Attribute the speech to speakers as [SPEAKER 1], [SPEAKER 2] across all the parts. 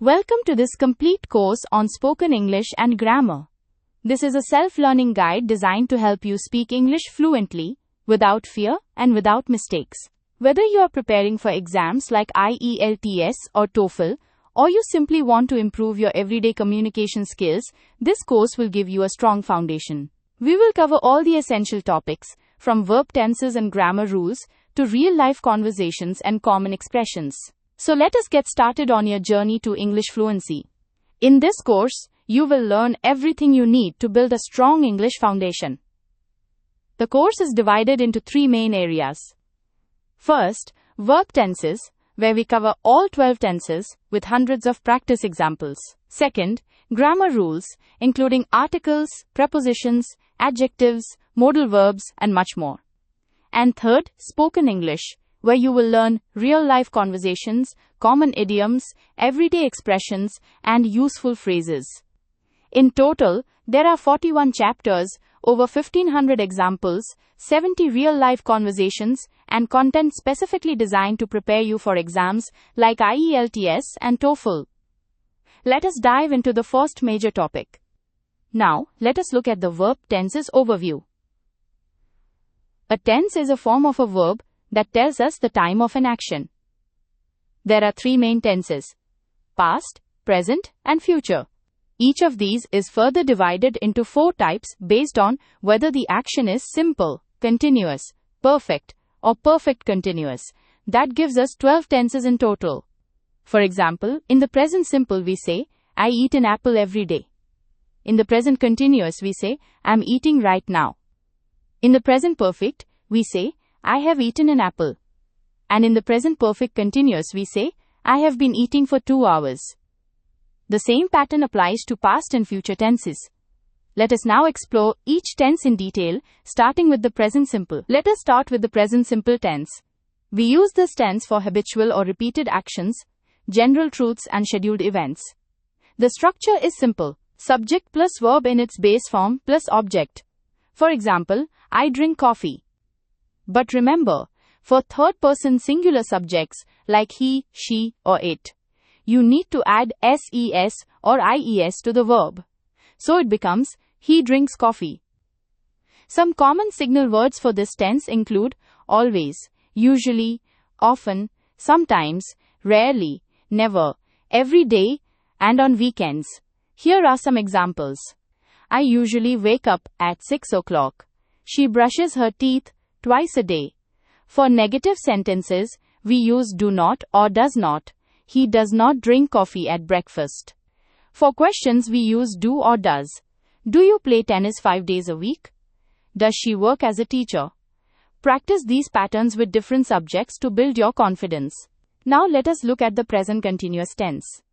[SPEAKER 1] Welcome to this complete course on spoken English and grammar. This is a self-learning guide designed to help you speak English fluently, without fear and without mistakes. Whether you are preparing for exams like IELTS or TOEFL, or you simply want to improve your everyday communication skills, this course will give you a strong foundation. We will cover all the essential topics, from verb tenses and grammar rules, to real-life conversations and common expressions. So let us get started on your journey to English fluency. In this course, you will learn everything you need to build a strong English foundation. The course is divided into three main areas. First, verb tenses, where we cover all 12 tenses with hundreds of practice examples. Second, grammar rules, including articles, prepositions, adjectives, modal verbs, and much more. And third, spoken English, where you will learn real-life conversations, common idioms, everyday expressions, and useful phrases. In total, there are 41 chapters, over 1,500 examples, 70 real-life conversations, and content specifically designed to prepare you for exams like IELTS and TOEFL. Let us dive into the first major topic. Now, let us look at the Verb Tenses Overview. A tense is a form of a verb that tells us the time of an action. There are three main tenses: past, present, and future. Each of these is further divided into four types based on whether the action is simple, continuous, perfect, or perfect continuous. That gives us 12 tenses in total. For example, in the present simple we say, I eat an apple every day. In the present continuous we say, I'm eating right now. In the present perfect, we say, I have eaten an apple. And in the present perfect continuous we say, I have been eating for 2 hours. The same pattern applies to past and future tenses. Let us now explore each tense in detail, starting with the present simple. Let us start with the present simple tense. We use this tense for habitual or repeated actions, general truths, and scheduled events. The structure is simple: subject plus verb in its base form plus object. For example, I drink coffee. But remember, for third-person singular subjects like he, she, or it, you need to add ses or ies to the verb. So it becomes, he drinks coffee. Some common signal words for this tense include always, usually, often, sometimes, rarely, never, every day, and on weekends. Here are some examples. I usually wake up at 6 o'clock. She brushes her teeth twice a day. For negative sentences, we use do not or does not. He does not drink coffee at breakfast. For questions, we use do or does. Do you play tennis 5 days a week? Does she work as a teacher? Practice these patterns with different subjects to build your confidence. Now let us look at the present continuous tense.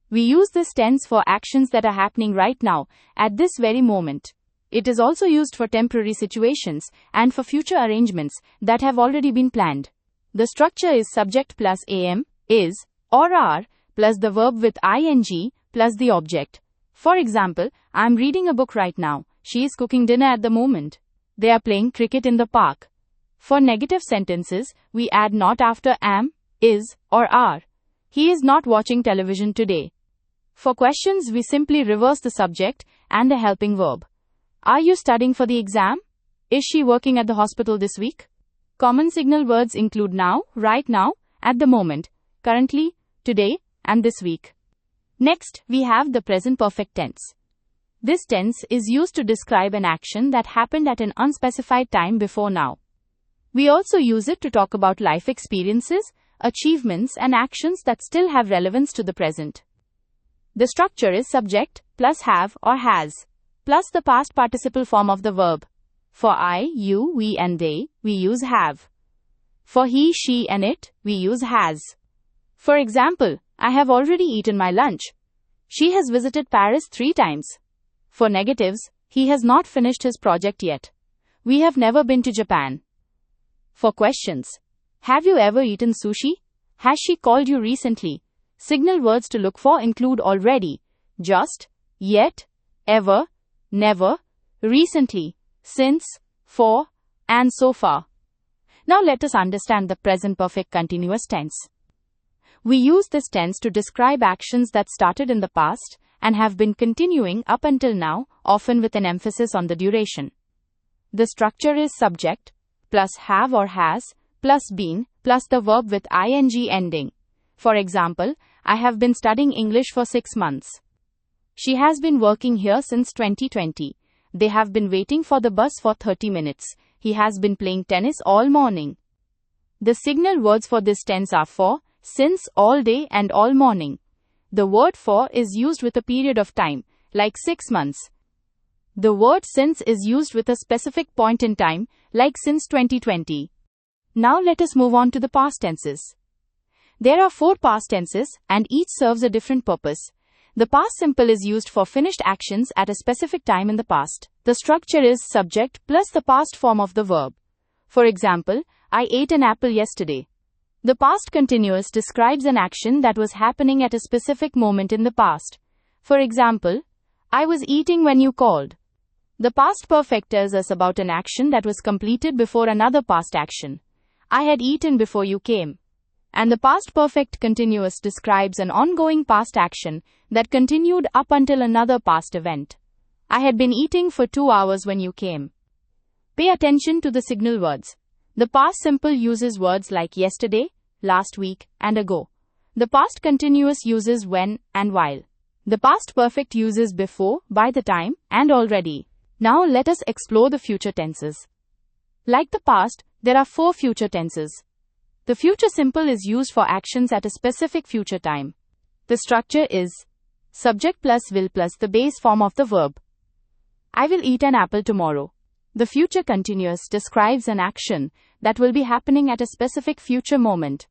[SPEAKER 1] We use this tense for actions that are happening right now, at this very moment. It is also used for temporary situations and for future arrangements that have already been planned. The structure is subject plus am, is, or are, plus the verb with ing, plus the object. For example, I'm reading a book right now. She is cooking dinner at the moment. They are playing cricket in the park. For negative sentences, we add not after am, is, or are. He is not watching television today. For questions, we simply reverse the subject and a helping verb. Are you studying for the exam? Is she working at the hospital this week? Common signal words include now, right now, at the moment, currently, today, and this week. Next, we have the present perfect tense. This tense is used to describe an action that happened at an unspecified time before now. We also use it to talk about life experiences, achievements, and actions that still have relevance to the present. The structure is subject plus have or has, plus the past participle form of the verb. For I, you, we, and they, we use have. For he, she, and it, we use has. For example, I have already eaten my lunch. She has visited Paris 3 times. For negatives, he has not finished his project yet. We have never been to Japan. For questions, have you ever eaten sushi? Has she called you recently? Signal words to look for include already, just, yet, ever, never, recently, since, for, and so far. Now let us understand the present perfect continuous tense. We use this tense to describe actions that started in the past and have been continuing up until now, often with an emphasis on the duration. The structure is subject, plus have or has, plus been, plus the verb with ing ending. For example, I have been studying English for 6 months. She has been working here since 2020. They have been waiting for the bus for 30 minutes. He has been playing tennis all morning. The signal words for this tense are for, since, all day, and all morning. The word for is used with a period of time, like 6 months. The word since is used with a specific point in time, like since 2020. Now let us move on to the past tenses. There are 4 past tenses, and each serves a different purpose. The past simple is used for finished actions at a specific time in the past. The structure is subject plus the past form of the verb. For example, I ate an apple yesterday. The past continuous describes an action that was happening at a specific moment in the past. For example, I was eating when you called. The past perfect tells us about an action that was completed before another past action. I had eaten before you came. And the past perfect continuous describes an ongoing past action that continued up until another past event. I had been eating for 2 hours when you came. Pay attention to the signal words. The past simple uses words like yesterday, last week, and ago. The past continuous uses when and while. The past perfect uses before, by the time, and already. Now let us explore the future tenses. Like the past, there are 4 future tenses. The future simple is used for actions at a specific future time. The structure is subject plus will plus the base form of the verb. I will eat an apple tomorrow. The future continuous describes an action that will be happening at a specific future moment.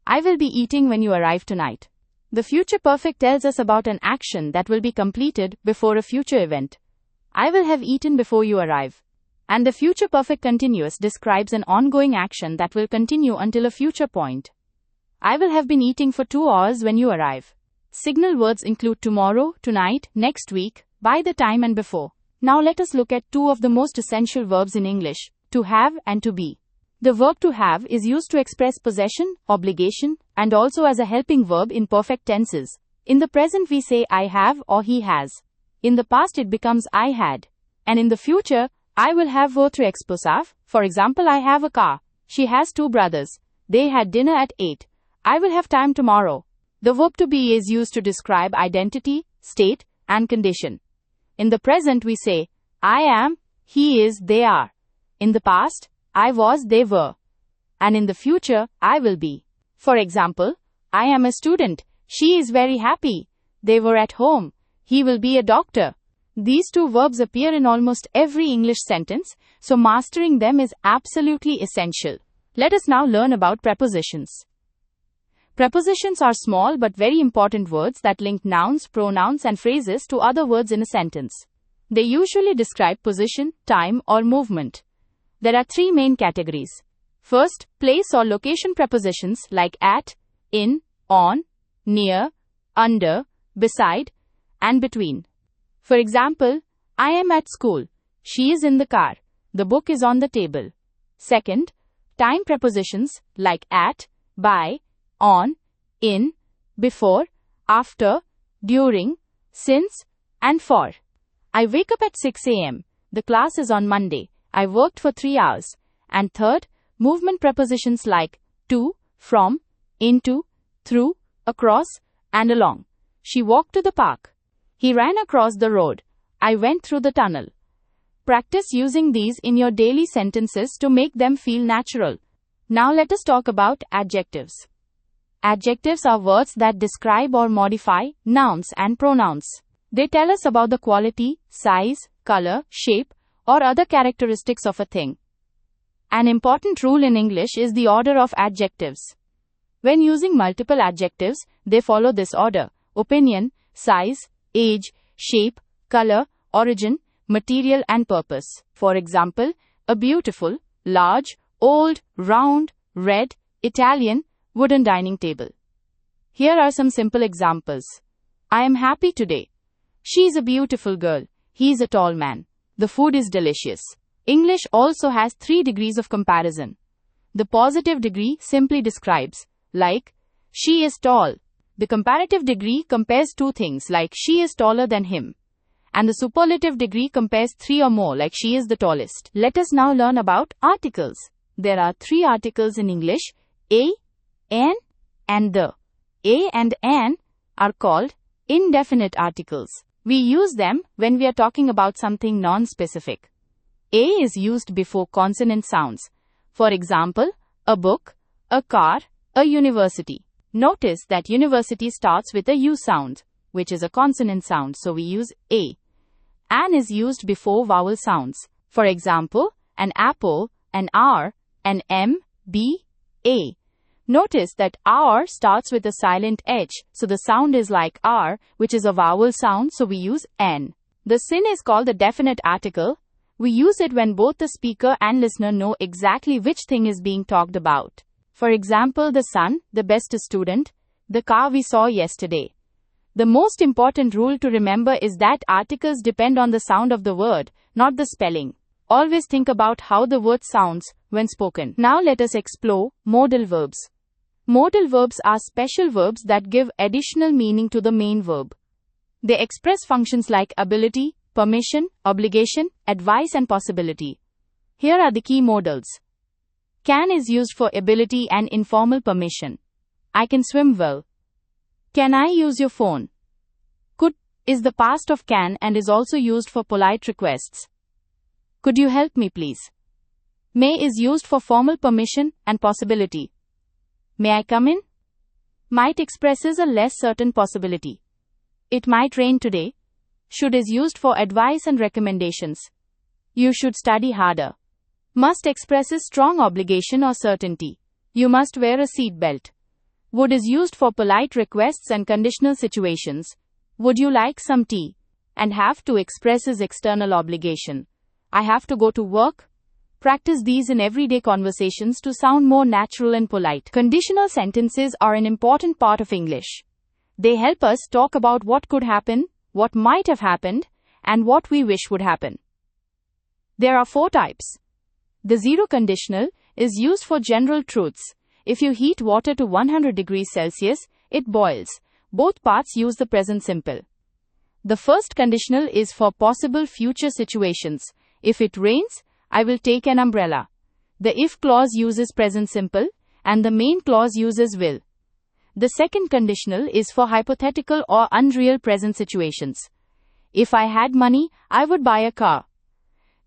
[SPEAKER 1] I will be eating when you arrive tonight. The future perfect tells us about an action that will be completed before a future event. I will have eaten before you arrive. And the future perfect continuous describes an ongoing action that will continue until a future point. I will have been eating for 2 hours when you arrive. Signal words include tomorrow, tonight, next week, by the time, and before. Now let us look at 2 of the most essential verbs in English, to have and to be. The verb to have is used to express possession, obligation, and also as a helping verb in perfect tenses. In the present we say I have or he has. In the past it becomes I had. And in the future, I will have votre esposa. For example, I have a car. She has 2 brothers. They had dinner at 8. I will have time tomorrow. The verb to be is used to describe identity, state, and condition. In the present we say, I am, he is, they are. In the past, I was, they were. And in the future, I will be. For example, I am a student. She is very happy. They were at home. He will be a doctor. These 2 verbs appear in almost every English sentence, so mastering them is absolutely essential. Let us now learn about prepositions. Prepositions are small but very important words that link nouns, pronouns, and phrases to other words in a sentence. They usually describe position, time, or movement. There are 3 main categories. First, place or location prepositions like at, in, on, near, under, beside, and between. For example, I am at school. She is in the car. The book is on the table. Second, time prepositions like at, by, on, in, before, after, during, since, and for. I wake up at 6 a.m. The class is on Monday. I worked for 3 hours. And third, movement prepositions like to, from, into, through, across, and along. She walked to the park. He ran across the road. I went through the tunnel. Practice using these in your daily sentences to make them feel natural. Now let us talk about adjectives. Adjectives are words that describe or modify nouns and pronouns. They tell us about the quality, size, color, shape, or other characteristics of a thing. An important rule in English is the order of adjectives. When using multiple adjectives, they follow this order: opinion, size, age, shape, color, origin, material, and purpose. For example, a beautiful, large, old, round, red, Italian, wooden dining table. Here are some simple examples. I am happy today. She is a beautiful girl. He is a tall man. The food is delicious. English also has 3 degrees of comparison. The positive degree simply describes, like, She is tall. The comparative degree compares two things like she is taller than him. And the superlative degree compares three or more like she is the tallest. Let us now learn about articles. There are three articles in English: a, an, and the. A and an are called indefinite articles. We use them when we are talking about something non-specific. A is used before consonant sounds. For example, a book, a car, a university. Notice that university starts with a U sound, which is a consonant sound, so we use A. An is used before vowel sounds. For example, an apple, an R, an M, B, A. Notice that R starts with a silent H, so the sound is like R, which is a vowel sound, so we use N. The sin is called a definite article. We use it when both the speaker and listener know exactly which thing is being talked about. For example, the sun, the best student, the car we saw yesterday. The most important rule to remember is that articles depend on the sound of the word, not the spelling. Always think about how the word sounds when spoken. Now let us explore modal verbs. Modal verbs are special verbs that give additional meaning to the main verb. They express functions like ability, permission, obligation, advice, and possibility. Here are the key modals. Can is used for ability and informal permission. I can swim well. Can I use your phone? Could is the past of can and is also used for polite requests. Could you help me please? May is used for formal permission and possibility. May I come in? Might expresses a less certain possibility. It might rain today. Should is used for advice and recommendations. You should study harder. Must expresses strong obligation or certainty. You must wear a seat belt. Would is used for polite requests and conditional situations. Would you like some tea? And have to expresses external obligation. I have to go to work. Practice these in everyday conversations to sound more natural and polite. Conditional sentences are an important part of English. They help us talk about what could happen, what might have happened, and what we wish would happen. There are 4 types. The zero conditional is used for general truths. If you heat water to 100 degrees Celsius, it boils. Both parts use the present simple. The first conditional is for possible future situations. If it rains, I will take an umbrella. The if clause uses present simple, and the main clause uses will. The second conditional is for hypothetical or unreal present situations. If I had money, I would buy a car.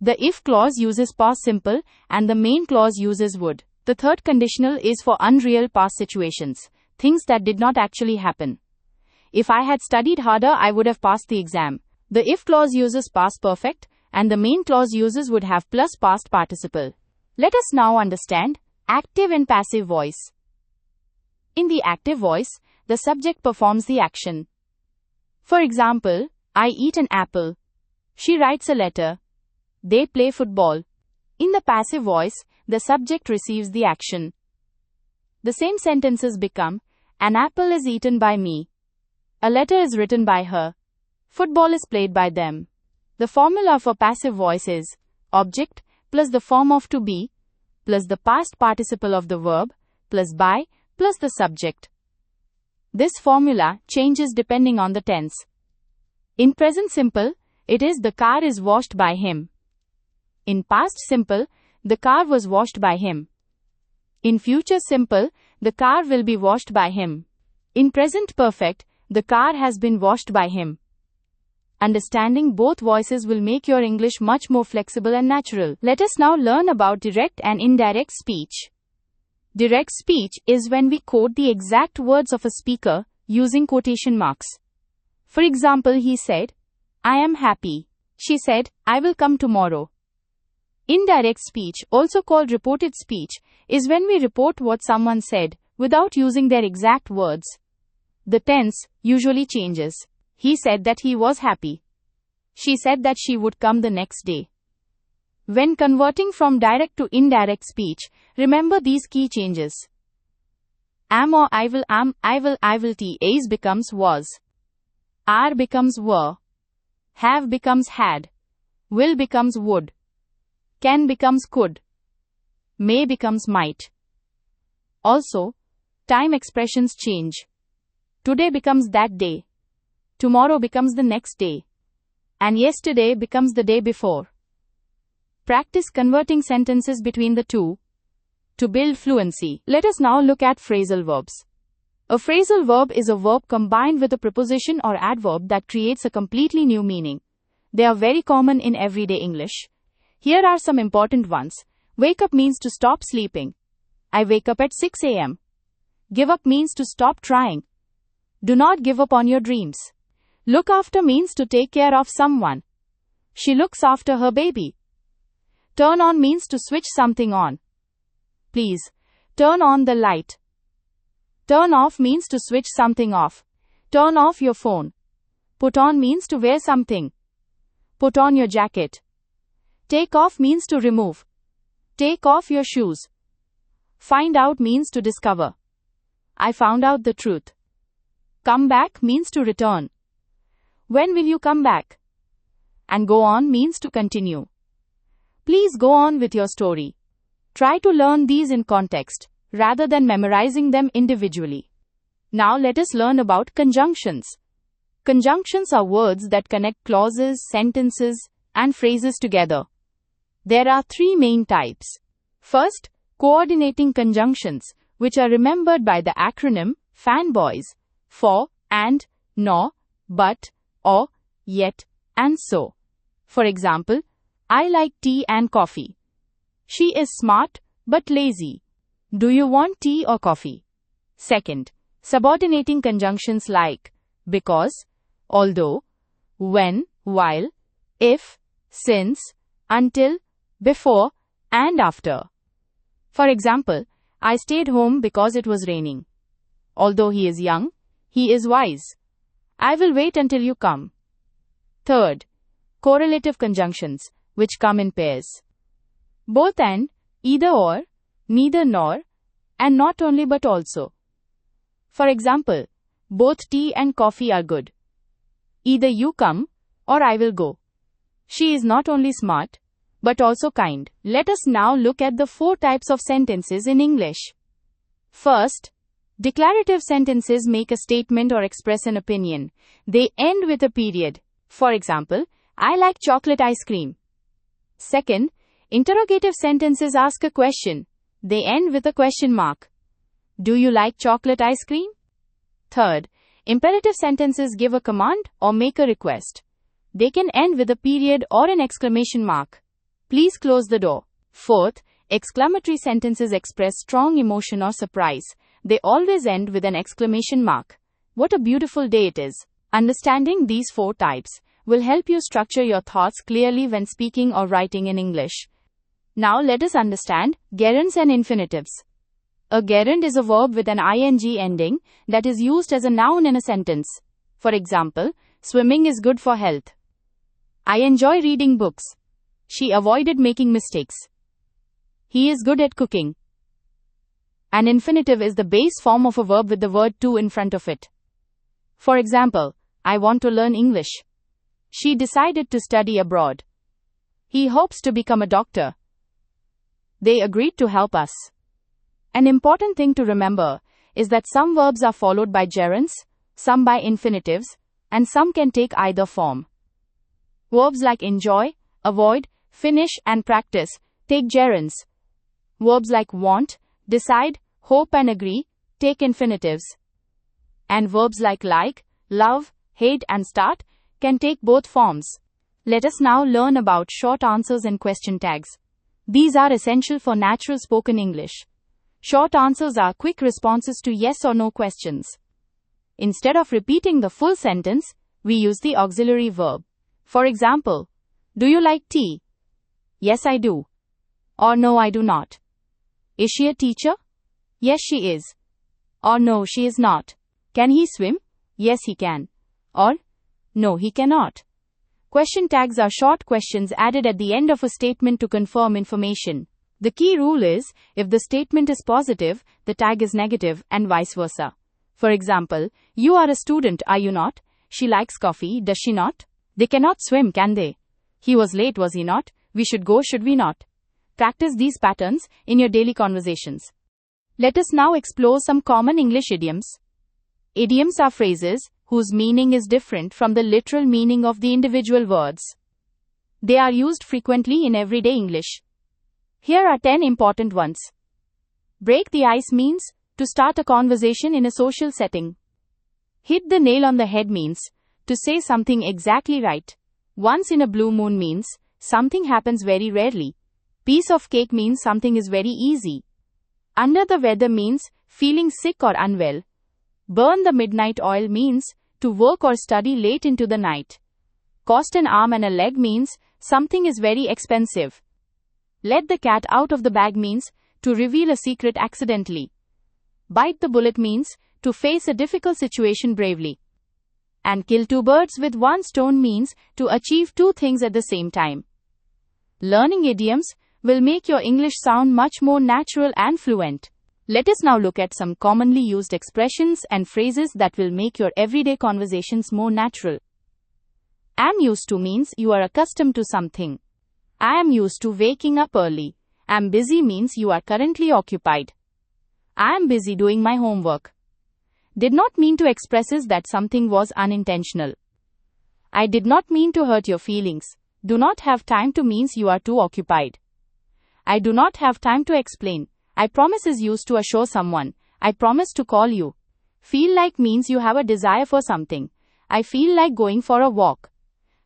[SPEAKER 1] The if clause uses past simple, and the main clause uses would. The third conditional is for unreal past situations, things that did not actually happen. If I had studied harder, I would have passed the exam. The if clause uses past perfect, and the main clause uses would have plus past participle. Let us now understand active and passive voice. In the active voice, the subject performs the action. For example, I eat an apple. She writes a letter. They play football. In the passive voice, the subject receives the action. The same sentences become, an apple is eaten by me. A letter is written by her. Football is played by them. The formula for passive voice is object plus the form of to be plus the past participle of the verb plus by plus the subject. This formula changes depending on the tense. In present simple, it is the car is washed by him. In past simple, the car was washed by him. In future simple, the car will be washed by him. In present perfect, the car has been washed by him. Understanding both voices will make your English much more flexible and natural. Let us now learn about direct and indirect speech. Direct speech is when we quote the exact words of a speaker using quotation marks. For example, he said, I am happy. She said, I will come tomorrow. Indirect speech, also called reported speech, is when we report what someone said without using their exact words. The tense usually changes. He said that he was happy. She said that she would come the next day. When converting from direct to indirect speech, remember these key changes. Am or I will t is becomes was. Are becomes were. Have becomes had. Will becomes would. Can becomes could. May becomes might. Also, Time expressions change. Today becomes that day. Tomorrow becomes the next day. And yesterday becomes the day before. Practice converting sentences between the two to build fluency. Let us now look at phrasal verbs. A phrasal verb is a verb combined with a preposition or adverb that creates a completely new meaning. They are very common in everyday English. Here are some important ones. Wake up means to stop sleeping. I wake up at 6 a.m. Give up means to stop trying. Do not give up on your dreams. Look after means to take care of someone. She looks after her baby. Turn on means to switch something on. Please, turn on the light. Turn off means to switch something off. Turn off your phone. Put on means to wear something. Put on your jacket. Take off means to remove. Take off your shoes. Find out means to discover. I found out the truth. Come back means to return. When will you come back? And go on means to continue. Please go on with your story. Try to learn these in context, rather than memorizing them individually. Now let us learn about conjunctions. Conjunctions are words that connect clauses, sentences, and phrases together. There are three main types. First, coordinating conjunctions, which are remembered by the acronym FANBOYS, for, and, nor, but, or, yet, and so. For example, I like tea and coffee. She is smart, but lazy. Do you want tea or coffee? Second, subordinating conjunctions like because, although, when, while, if, since, until, before, and after. For example, I stayed home because it was raining. Although he is young, he is wise. I will wait until you come. Third, correlative conjunctions, which come in pairs. Both and, either or, neither nor, and not only but also. For example, both tea and coffee are good. Either you come, or I will go. She is not only smart, but also kind. Let us now look at the 4 types of sentences in English. First, declarative sentences make a statement or express an opinion. They end with a period. For example, I like chocolate ice cream. Second, interrogative sentences ask a question. They end with a question mark. Do you like chocolate ice cream? Third, imperative sentences give a command or make a request. They can end with a period or an exclamation mark. Please close the door. Fourth, exclamatory sentences express strong emotion or surprise. They always end with an exclamation mark. What a beautiful day it is. Understanding these 4 types will help you structure your thoughts clearly when speaking or writing in English. Now let us understand gerunds and infinitives. A gerund is a verb with an ing ending that is used as a noun in a sentence. For example, swimming is good for health. I enjoy reading books. She avoided making mistakes. He is good at cooking. An infinitive is the base form of a verb with the word to in front of it. For example, I want to learn English. She decided to study abroad. He hopes to become a doctor. They agreed to help us. An important thing to remember is that some verbs are followed by gerunds, some by infinitives, and some can take either form. Verbs like enjoy, avoid, finish, and practice take gerunds. Verbs like want, decide, hope, and agree take infinitives. And verbs like love, hate, and start can take both forms. Let us now learn about short answers and question tags. These are essential for natural spoken English. Short answers are quick responses to yes or no questions. Instead of repeating the full sentence, we use the auxiliary verb. For example, do you like tea? Yes, I do. Or no, I do not. Is she a teacher? Yes, she is. Or no, she is not. Can he swim? Yes, he can. Or no, he cannot. Question tags are short questions added at the end of a statement to confirm information. The key rule is, if the statement is positive, the tag is negative, and vice versa. For example, you are a student, are you not? She likes coffee, does she not? They cannot swim, can they? He was late, was he not? We should go, should we not? Practice these patterns in your daily conversations. Let us now explore some common English idioms. Idioms are phrases whose meaning is different from the literal meaning of the individual words. They are used frequently in everyday English. Here are 10 important ones. Break the ice means to start a conversation in a social setting. Hit the nail on the head means to say something exactly right. Once in a blue moon means something happens very rarely. Piece of cake means something is very easy. Under the weather means feeling sick or unwell. Burn the midnight oil means to work or study late into the night. Cost an arm and a leg means something is very expensive. Let the cat out of the bag means to reveal a secret accidentally. Bite the bullet means to face a difficult situation bravely. And kill two birds with one stone means to achieve two things at the same time. Learning idioms will make your English sound much more natural and fluent. Let us now look at some commonly used expressions and phrases that will make your everyday conversations more natural. Am used to means you are accustomed to something. I am used to waking up early. Am busy means you are currently occupied. I am busy doing my homework. Did not mean to expresses that something was unintentional. I did not mean to hurt your feelings. Do not have time to means you are too occupied. I do not have time to explain. I promise is used to assure someone. I promise to call you. Feel like means you have a desire for something. I feel like going for a walk.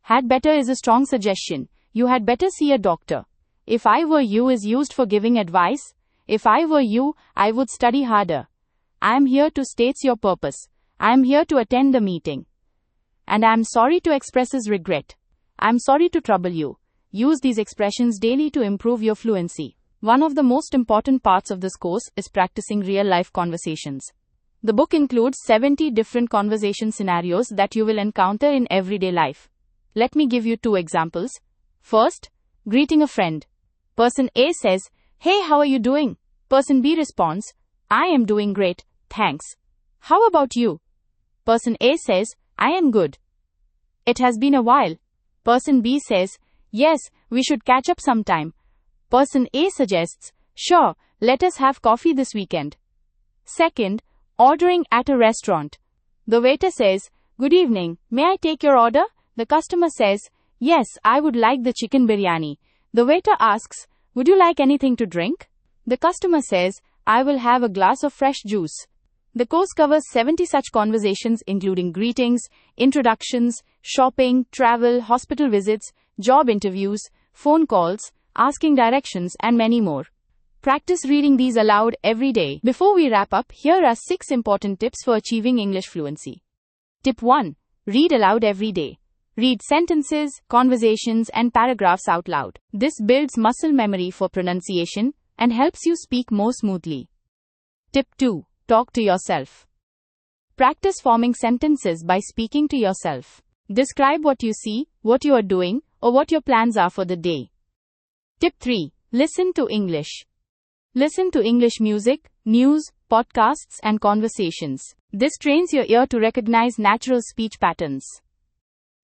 [SPEAKER 1] Had better is a strong suggestion. You had better see a doctor. If I were you is used for giving advice. If I were you, I would study harder. I am here to states your purpose. I am here to attend the meeting. And I am sorry to express his regret. I am sorry to trouble you. Use these expressions daily to improve your fluency. One of the most important parts of this course is practicing real-life conversations. The book includes 70 different conversation scenarios that you will encounter in everyday life. Let me give you 2 examples. First, greeting a friend. Person A says, "Hey, how are you doing?" Person B responds, "I am doing great, thanks. How about you?" Person A says, "I am good. It has been a while." Person B says, "Yes, we should catch up sometime." Person A suggests, "Sure, let us have coffee this weekend." Second, ordering at a restaurant. The waiter says, "Good evening, may I take your order?" The customer says, "Yes, I would like the chicken biryani." The waiter asks, "Would you like anything to drink?" The customer says, "I will have a glass of fresh juice." The course covers 70 such conversations including greetings, introductions, shopping, travel, hospital visits, job interviews, phone calls, asking directions, and many more. Practice reading these aloud every day. Before we wrap up, here are 6 important tips for achieving English fluency. Tip 1. Read aloud every day. Read sentences, conversations, and paragraphs out loud. This builds muscle memory for pronunciation and helps you speak more smoothly. Tip 2. Talk to yourself. Practice forming sentences by speaking to yourself. Describe what you see, what you are doing, or what your plans are for the day. Tip 3. Listen to English. Listen to English music, news, podcasts, and conversations. This trains your ear to recognize natural speech patterns.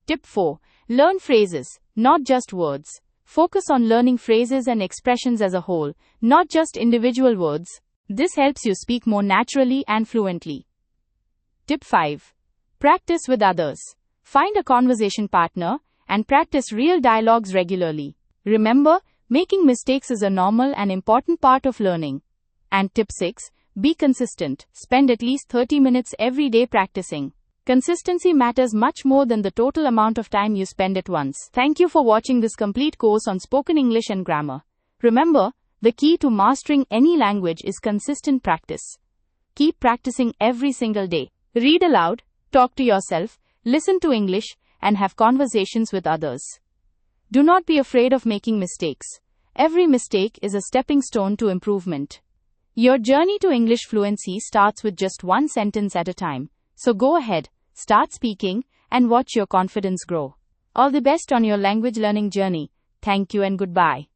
[SPEAKER 1] Tip 4. Learn phrases, not just words. Focus on learning phrases and expressions as a whole, not just individual words. This helps you speak more naturally and fluently. Tip 5. Practice with others. Find a conversation partner and practice real dialogues regularly. Remember, making mistakes is a normal and important part of learning. And tip 6. Be consistent. Spend at least 30 minutes every day practicing. Consistency matters much more than the total amount of time you spend at once. Thank you for watching this complete course on spoken English and grammar. Remember, the key to mastering any language is consistent practice. Keep practicing every single day. Read aloud, talk to yourself, listen to English, and have conversations with others. Do not be afraid of making mistakes. Every mistake is a stepping stone to improvement. Your journey to English fluency starts with just one sentence at a time. So go ahead, start speaking, and watch your confidence grow. All the best on your language learning journey. Thank you and goodbye.